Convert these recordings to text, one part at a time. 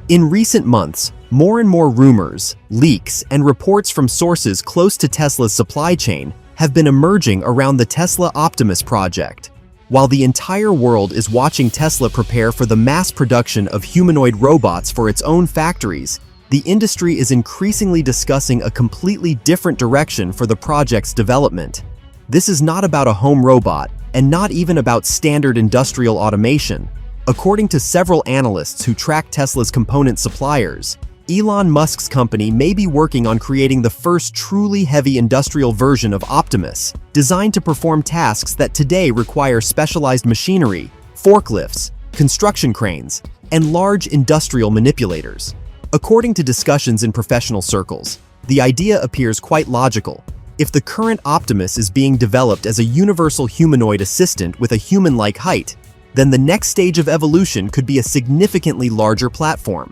In recent months, more and more rumors, leaks, and reports from sources close to Tesla's supply chain have been emerging around the Tesla Optimus project. While the entire world is watching Tesla prepare for the mass production of humanoid robots for its own factories, the industry is increasingly discussing a completely different direction for the project's development. This is not about a home robot, and not even about standard industrial automation. According to several analysts who track Tesla's component suppliers, Elon Musk's company may be working on creating the first truly heavy industrial version of Optimus, designed to perform tasks that today require specialized machinery, forklifts, construction cranes, and large industrial manipulators. According to discussions in professional circles, the idea appears quite logical. If the current Optimus is being developed as a universal humanoid assistant with a human-like height, then the next stage of evolution could be a significantly larger platform.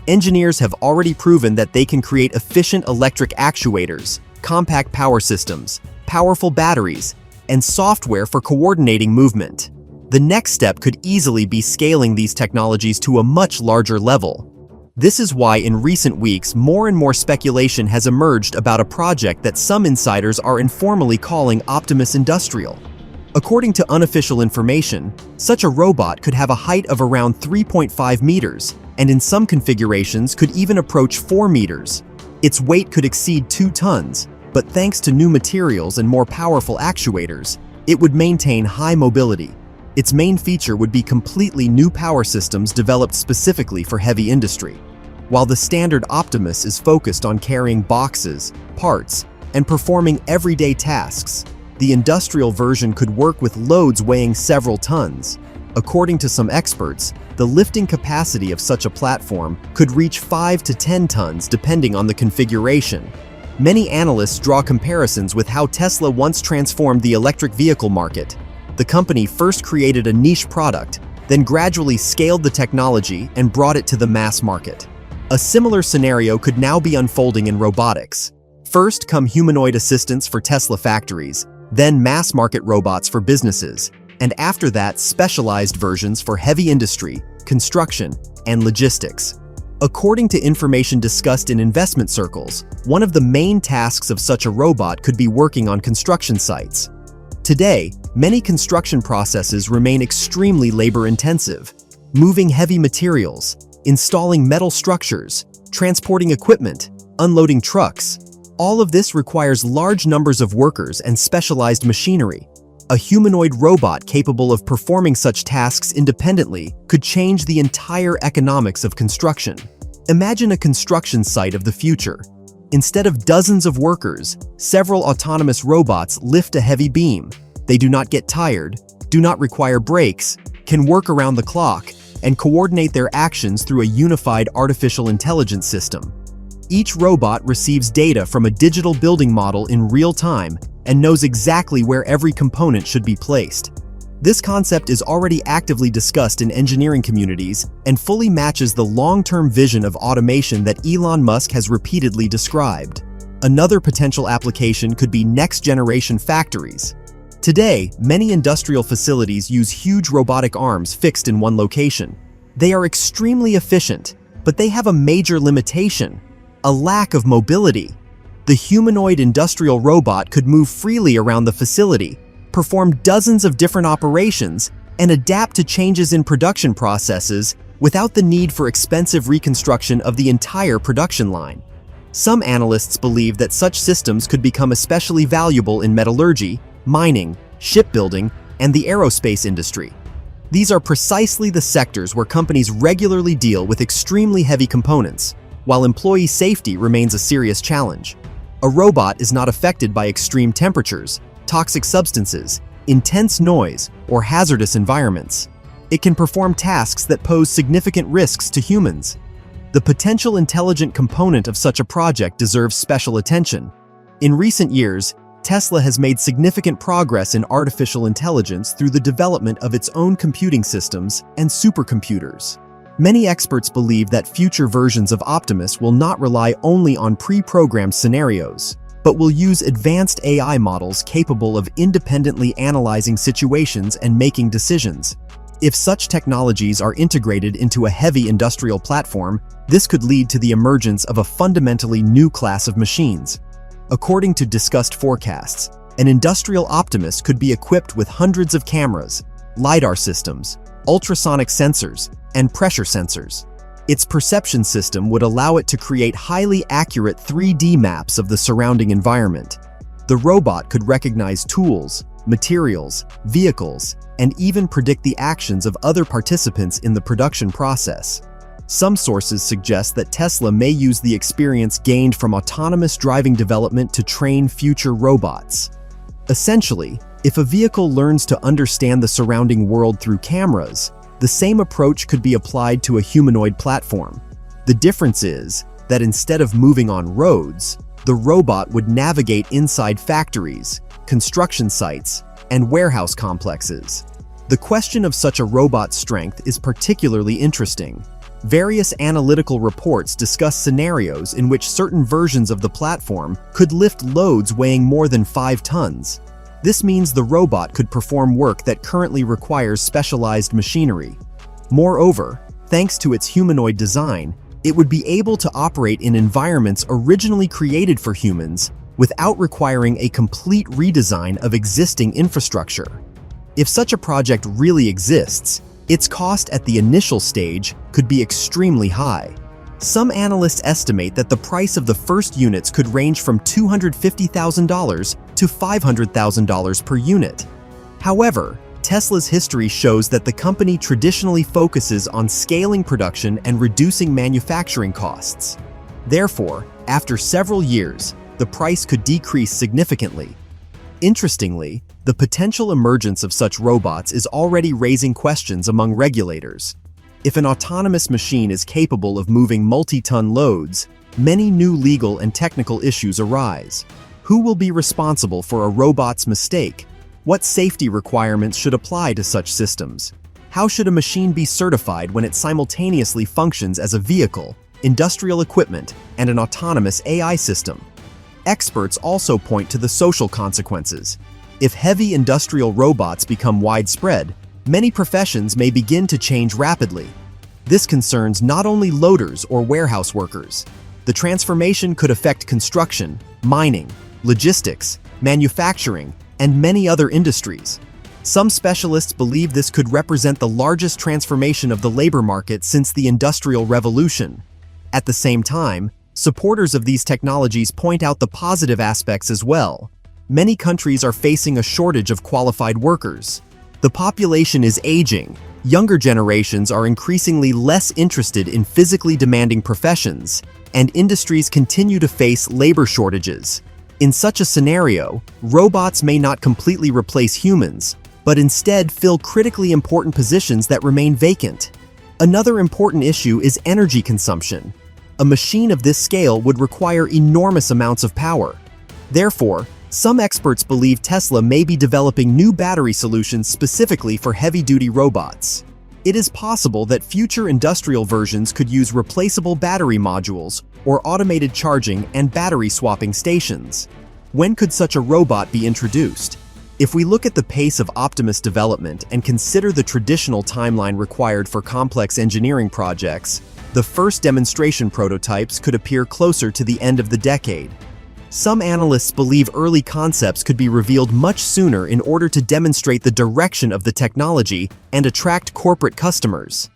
Engineers have already proven that they can create efficient electric actuators, compact power systems, powerful batteries, and software for coordinating movement. The next step could easily be scaling these technologies to a much larger level. This is why in recent weeks more and more speculation has emerged about a project that some insiders are informally calling Optimus Industrial. According to unofficial information, such a robot could have a height of around 3.5 meters, and in some configurations could even approach 4 meters. Its weight could exceed 2 tons, but thanks to new materials and more powerful actuators, it would maintain high mobility. Its main feature would be completely new power systems developed specifically for heavy industry. While the standard Optimus is focused on carrying boxes, parts, and performing everyday tasks, the industrial version could work with loads weighing several tons. According to some experts, the lifting capacity of such a platform could reach 5 to 10 tons depending on the configuration. Many analysts draw comparisons with how Tesla once transformed the electric vehicle market. The company first created a niche product, then gradually scaled the technology and brought it to the mass market. A similar scenario could now be unfolding in robotics. First come humanoid assistants for Tesla factories, then mass-market robots for businesses, and after that specialized versions for heavy industry, construction, and logistics. According to information discussed in investment circles, one of the main tasks of such a robot could be working on construction sites. Today, many construction processes remain extremely labor-intensive. Moving heavy materials, installing metal structures, transporting equipment, unloading trucks. All of this requires large numbers of workers and specialized machinery. A humanoid robot capable of performing such tasks independently could change the entire economics of construction. Imagine a construction site of the future. Instead of dozens of workers, several autonomous robots lift a heavy beam. They do not get tired, do not require breaks, can work around the clock, and coordinate their actions through a unified artificial intelligence system. Each robot receives data from a digital building model in real time and knows exactly where every component should be placed. This concept is already actively discussed in engineering communities and fully matches the long-term vision of automation that Elon Musk has repeatedly described. Another potential application could be next-generation factories. Today, many industrial facilities use huge robotic arms fixed in one location. They are extremely efficient, but they have a major limitation: a lack of mobility. The humanoid industrial robot could move freely around the facility, perform dozens of different operations, and adapt to changes in production processes without the need for expensive reconstruction of the entire production line. Some analysts believe that such systems could become especially valuable in metallurgy, mining, shipbuilding, and the aerospace industry. These are precisely the sectors where companies regularly deal with extremely heavy components, while employee safety remains a serious challenge. A robot is not affected by extreme temperatures, toxic substances, intense noise, or hazardous environments. It can perform tasks that pose significant risks to humans. The potential intelligent component of such a project deserves special attention. In recent years, Tesla has made significant progress in artificial intelligence through the development of its own computing systems and supercomputers. Many experts believe that future versions of Optimus will not rely only on pre-programmed scenarios, but will use advanced AI models capable of independently analyzing situations and making decisions. If such technologies are integrated into a heavy industrial platform, this could lead to the emergence of a fundamentally new class of machines. According to discussed forecasts, an industrial Optimus could be equipped with hundreds of cameras, LiDAR systems, ultrasonic sensors, and pressure sensors. Its perception system would allow it to create highly accurate 3D maps of the surrounding environment. The robot could recognize tools, materials, vehicles, and even predict the actions of other participants in the production process. Some sources suggest that Tesla may use the experience gained from autonomous driving development to train future robots. Essentially, if a vehicle learns to understand the surrounding world through cameras, the same approach could be applied to a humanoid platform. The difference is that instead of moving on roads, the robot would navigate inside factories, construction sites, and warehouse complexes. The question of such a robot's strength is particularly interesting. Various analytical reports discuss scenarios in which certain versions of the platform could lift loads weighing more than 5 tons. This means the robot could perform work that currently requires specialized machinery. Moreover, thanks to its humanoid design, it would be able to operate in environments originally created for humans without requiring a complete redesign of existing infrastructure. If such a project really exists, its cost at the initial stage could be extremely high. Some analysts estimate that the price of the first units could range from $250,000 to $500,000 per unit. However, Tesla's history shows that the company traditionally focuses on scaling production and reducing manufacturing costs. Therefore, after several years, the price could decrease significantly. Interestingly, the potential emergence of such robots is already raising questions among regulators. If an autonomous machine is capable of moving multi-ton loads, many new legal and technical issues arise. Who will be responsible for a robot's mistake? What safety requirements should apply to such systems? How should a machine be certified when it simultaneously functions as a vehicle, industrial equipment, and an autonomous AI system? Experts also point to the social consequences. If heavy industrial robots become widespread, many professions may begin to change rapidly. This concerns not only loaders or warehouse workers. The transformation could affect construction, mining, logistics, manufacturing, and many other industries. Some specialists believe this could represent the largest transformation of the labor market since the Industrial Revolution. At the same time, supporters of these technologies point out the positive aspects as well. Many countries are facing a shortage of qualified workers. The population is aging. Younger generations are increasingly less interested in physically demanding professions, and industries continue to face labor shortages. In such a scenario, robots may not completely replace humans, but instead fill critically important positions that remain vacant. Another important issue is energy consumption. A machine of this scale would require enormous amounts of power. Therefore, some experts believe Tesla may be developing new battery solutions specifically for heavy-duty robots. It is possible that future industrial versions could use replaceable battery modules or automated charging and battery swapping stations. When could such a robot be introduced? If we look at the pace of Optimus development and consider the traditional timeline required for complex engineering projects, the first demonstration prototypes could appear closer to the end of the decade. Some analysts believe early concepts could be revealed much sooner in order to demonstrate the direction of the technology and attract corporate customers.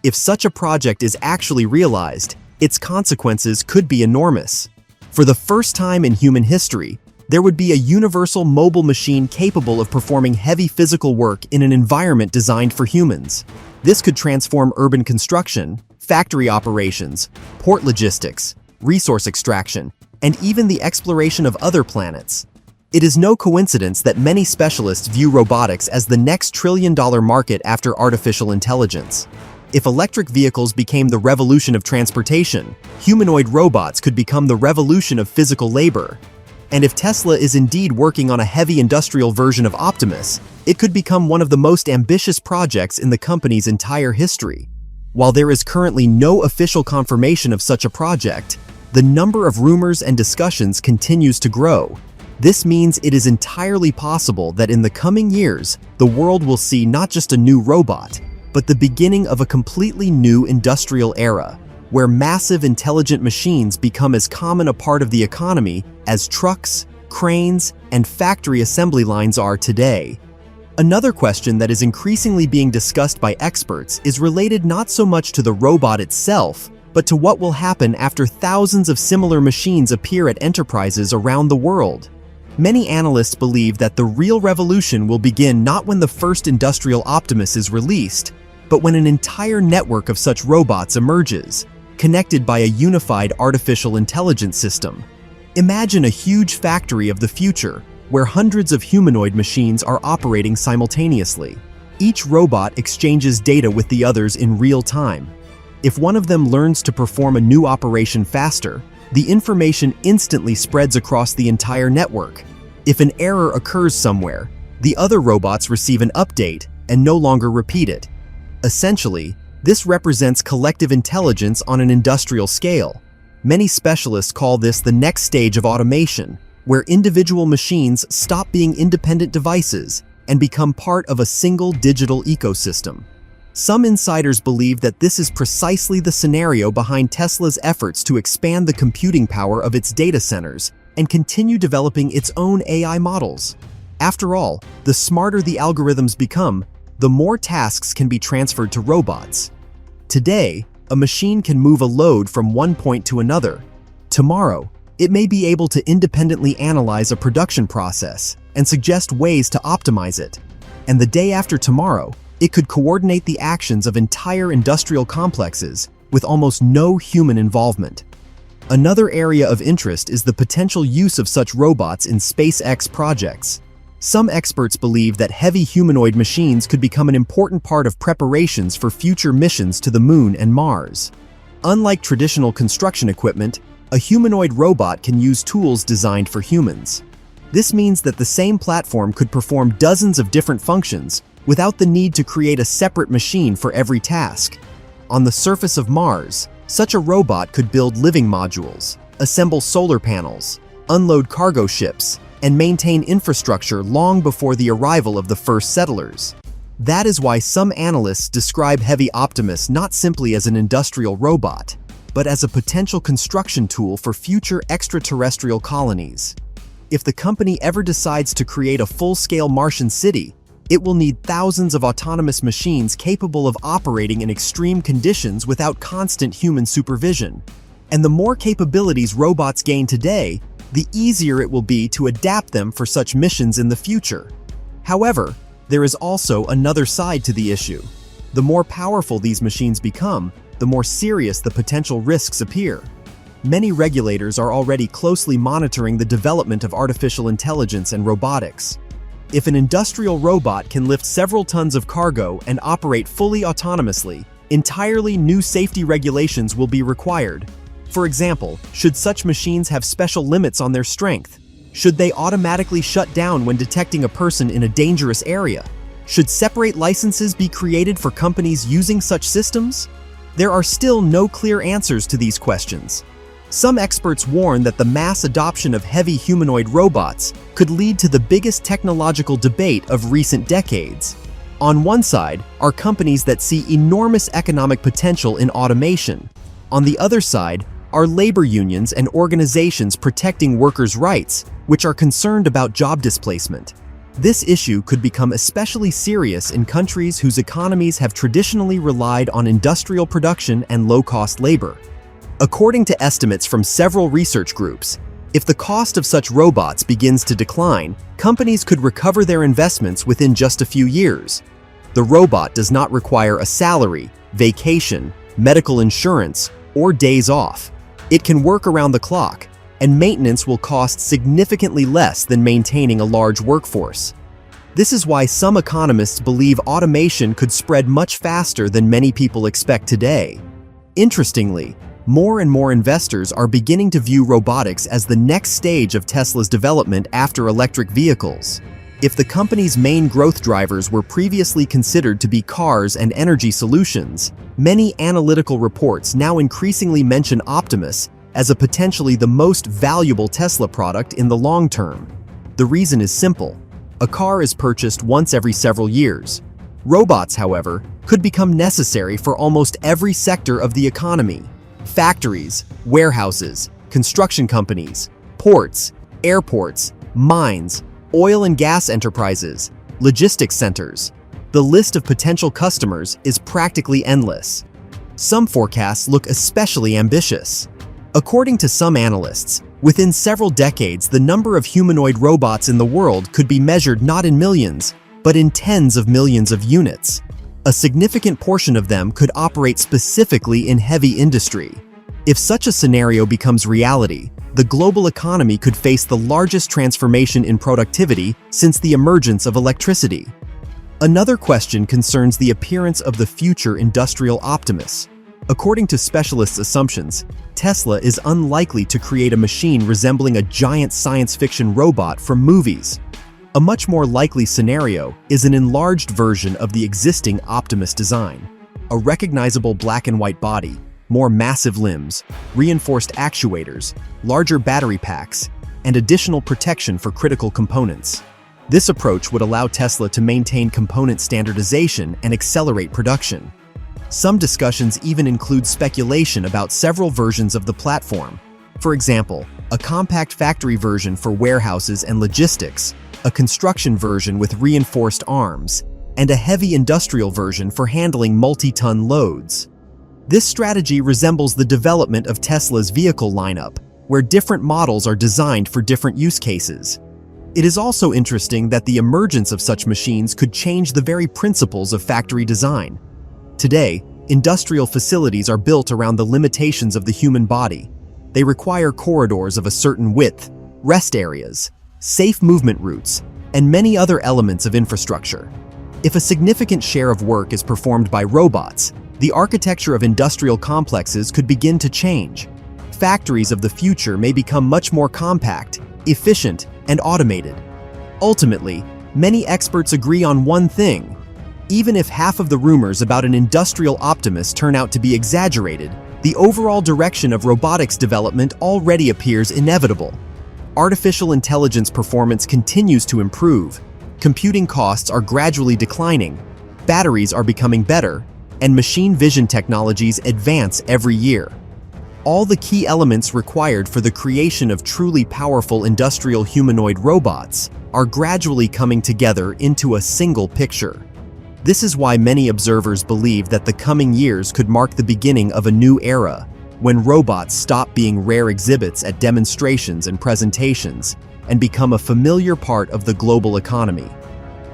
If such a project is actually realized, its consequences could be enormous. For the first time in human history, there would be a universal mobile machine capable of performing heavy physical work in an environment designed for humans. This could transform urban construction, factory operations, port logistics, resource extraction, and even the exploration of other planets. It is no coincidence that many specialists view robotics as the next trillion-dollar market after artificial intelligence. If electric vehicles became the revolution of transportation, humanoid robots could become the revolution of physical labor. And if Tesla is indeed working on a heavy industrial version of Optimus, it could become one of the most ambitious projects in the company's entire history. While there is currently no official confirmation of such a project, the number of rumors and discussions continues to grow. This means it is entirely possible that in the coming years, the world will see not just a new robot, but the beginning of a completely new industrial era, where massive intelligent machines become as common a part of the economy as trucks, cranes, and factory assembly lines are today. Another question that is increasingly being discussed by experts is related not so much to the robot itself, but to what will happen after thousands of similar machines appear at enterprises around the world. Many analysts believe that the real revolution will begin not when the first industrial Optimus is released, but when an entire network of such robots emerges, connected by a unified artificial intelligence system. Imagine a huge factory of the future, where hundreds of humanoid machines are operating simultaneously. Each robot exchanges data with the others in real time. If one of them learns to perform a new operation faster, the information instantly spreads across the entire network. If an error occurs somewhere, the other robots receive an update and no longer repeat it. Essentially, this represents collective intelligence on an industrial scale. Many specialists call this the next stage of automation, where individual machines stop being independent devices and become part of a single digital ecosystem. Some insiders believe that this is precisely the scenario behind Tesla's efforts to expand the computing power of its data centers and continue developing its own AI models. After all, the smarter the algorithms become, the more tasks can be transferred to robots. Today, a machine can move a load from one point to another. Tomorrow, it may be able to independently analyze a production process and suggest ways to optimize it. And the day after tomorrow, it could coordinate the actions of entire industrial complexes with almost no human involvement. Another area of interest is the potential use of such robots in SpaceX projects. Some experts believe that heavy humanoid machines could become an important part of preparations for future missions to the Moon and Mars. Unlike traditional construction equipment, a humanoid robot can use tools designed for humans. This means that the same platform could perform dozens of different functions without the need to create a separate machine for every task. On the surface of Mars, such a robot could build living modules, assemble solar panels, unload cargo ships, and maintain infrastructure long before the arrival of the first settlers. That is why some analysts describe Heavy Optimus not simply as an industrial robot, but as a potential construction tool for future extraterrestrial colonies. If the company ever decides to create a full-scale Martian city, it will need thousands of autonomous machines capable of operating in extreme conditions without constant human supervision. And the more capabilities robots gain today, the easier it will be to adapt them for such missions in the future. However, there is also another side to the issue. The more powerful these machines become, the more serious the potential risks appear. Many regulators are already closely monitoring the development of artificial intelligence and robotics. If an industrial robot can lift several tons of cargo and operate fully autonomously, entirely new safety regulations will be required. For example, should such machines have special limits on their strength? Should they automatically shut down when detecting a person in a dangerous area? Should separate licenses be created for companies using such systems? There are still no clear answers to these questions. Some experts warn that the mass adoption of heavy humanoid robots could lead to the biggest technological debate of recent decades. On one side are companies that see enormous economic potential in automation. On the other side are labor unions and organizations protecting workers' rights, which are concerned about job displacement. This issue could become especially serious in countries whose economies have traditionally relied on industrial production and low-cost labor. According to estimates from several research groups, if the cost of such robots begins to decline, companies could recover their investments within just a few years. The robot does not require a salary, vacation, medical insurance, or days off. It can work around the clock, and maintenance will cost significantly less than maintaining a large workforce. This is why some economists believe automation could spread much faster than many people expect today. Interestingly, more and more investors are beginning to view robotics as the next stage of Tesla's development after electric vehicles. If the company's main growth drivers were previously considered to be cars and energy solutions, many analytical reports now increasingly mention Optimus as a potentially the most valuable Tesla product in the long term. The reason is simple. A car is purchased once every several years. Robots, however, could become necessary for almost every sector of the economy. Factories, warehouses, construction companies, ports, airports, mines, oil and gas enterprises, logistics centers. The list of potential customers is practically endless. Some forecasts look especially ambitious. According to some analysts, within several decades, the number of humanoid robots in the world could be measured not in millions, but in tens of millions of units. A significant portion of them could operate specifically in heavy industry. If such a scenario becomes reality, the global economy could face the largest transformation in productivity since the emergence of electricity. Another question concerns the appearance of the future industrial Optimus. According to specialists' assumptions, Tesla is unlikely to create a machine resembling a giant science fiction robot from movies. A much more likely scenario is an enlarged version of the existing Optimus design. A recognizable black and white body, more massive limbs, reinforced actuators, larger battery packs, and additional protection for critical components. This approach would allow Tesla to maintain component standardization and accelerate production. Some discussions even include speculation about several versions of the platform. For example, a compact factory version for warehouses and logistics, a construction version with reinforced arms, and a heavy industrial version for handling multi-ton loads. This strategy resembles the development of Tesla's vehicle lineup, where different models are designed for different use cases. It is also interesting that the emergence of such machines could change the very principles of factory design. Today, industrial facilities are built around the limitations of the human body. They require corridors of a certain width, rest areas, safe movement routes, and many other elements of infrastructure. If a significant share of work is performed by robots, the architecture of industrial complexes could begin to change. Factories of the future may become much more compact, efficient, and automated. Ultimately, many experts agree on one thing. Even if half of the rumors about an industrial Optimus turn out to be exaggerated, the overall direction of robotics development already appears inevitable. Artificial intelligence performance continues to improve, computing costs are gradually declining, batteries are becoming better, and machine vision technologies advance every year. All the key elements required for the creation of truly powerful industrial humanoid robots are gradually coming together into a single picture. This is why many observers believe that the coming years could mark the beginning of a new era, when robots stop being rare exhibits at demonstrations and presentations and become a familiar part of the global economy.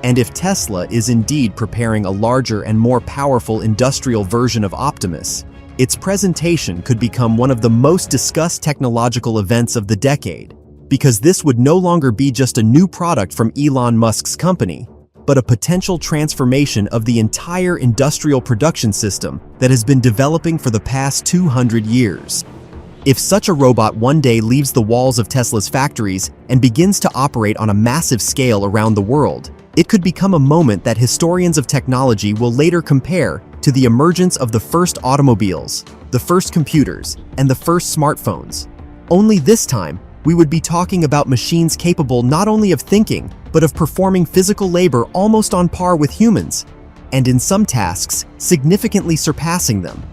And if Tesla is indeed preparing a larger and more powerful industrial version of Optimus, its presentation could become one of the most discussed technological events of the decade, because this would no longer be just a new product from Elon Musk's company, but a potential transformation of the entire industrial production system that has been developing for the past 200 years. If such a robot one day leaves the walls of Tesla's factories and begins to operate on a massive scale around the world, it could become a moment that historians of technology will later compare to the emergence of the first automobiles, the first computers, and the first smartphones. Only this time, we would be talking about machines capable not only of thinking, but of performing physical labor almost on par with humans, and in some tasks, significantly surpassing them.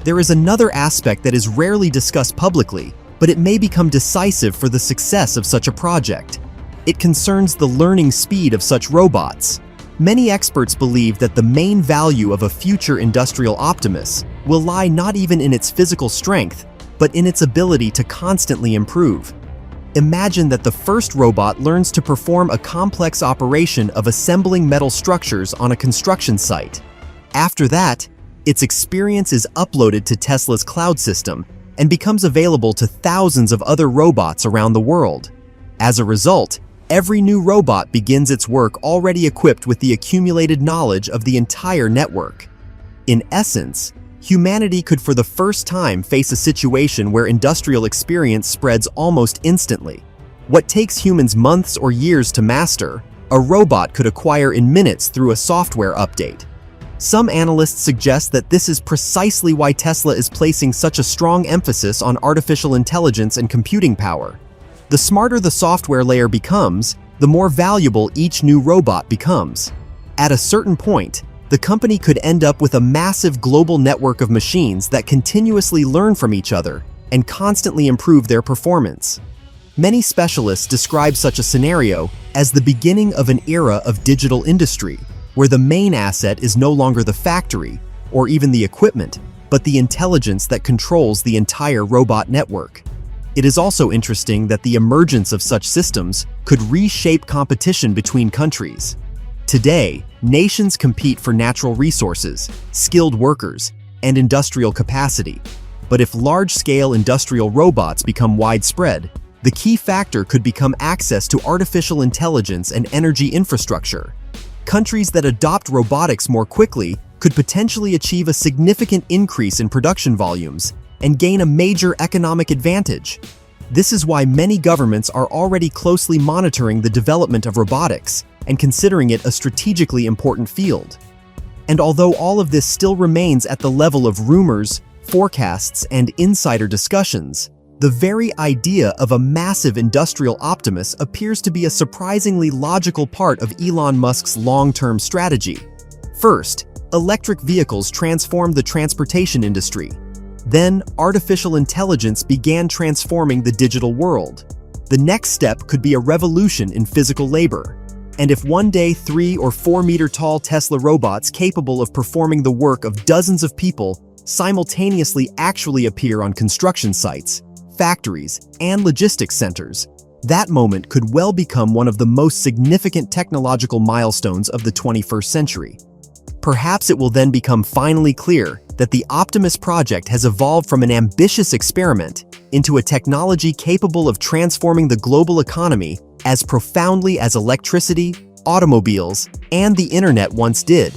There is another aspect that is rarely discussed publicly, but it may become decisive for the success of such a project. It concerns the learning speed of such robots. Many experts believe that the main value of a future industrial Optimus will lie not even in its physical strength, but in its ability to constantly improve. Imagine that the first robot learns to perform a complex operation of assembling metal structures on a construction site. After that, its experience is uploaded to Tesla's cloud system and becomes available to thousands of other robots around the world. As a result, every new robot begins its work already equipped with the accumulated knowledge of the entire network. In essence, humanity could for the first time face a situation where industrial experience spreads almost instantly. What takes humans months or years to master, a robot could acquire in minutes through a software update. Some analysts suggest that this is precisely why Tesla is placing such a strong emphasis on artificial intelligence and computing power. The smarter the software layer becomes, the more valuable each new robot becomes. At a certain point, the company could end up with a massive global network of machines that continuously learn from each other and constantly improve their performance. Many specialists describe such a scenario as the beginning of an era of digital industry, where the main asset is no longer the factory or even the equipment, but the intelligence that controls the entire robot network. It is also interesting that the emergence of such systems could reshape competition between countries. Today, nations compete for natural resources, skilled workers, and industrial capacity. But if large-scale industrial robots become widespread, the key factor could become access to artificial intelligence and energy infrastructure. Countries that adopt robotics more quickly could potentially achieve a significant increase in production volumes and gain a major economic advantage. This is why many governments are already closely monitoring the development of robotics and considering it a strategically important field. And although all of this still remains at the level of rumors, forecasts, and insider discussions, the very idea of a massive industrial Optimus appears to be a surprisingly logical part of Elon Musk's long-term strategy. First, electric vehicles transformed the transportation industry. Then, artificial intelligence began transforming the digital world. The next step could be a revolution in physical labor. And if one day 3 or 4 meter tall Tesla robots capable of performing the work of dozens of people simultaneously actually appear on construction sites, factories, and logistics centers, that moment could well become one of the most significant technological milestones of the 21st century. Perhaps it will then become finally clear that the Optimus project has evolved from an ambitious experiment into a technology capable of transforming the global economy as profoundly as electricity, automobiles, and the internet once did.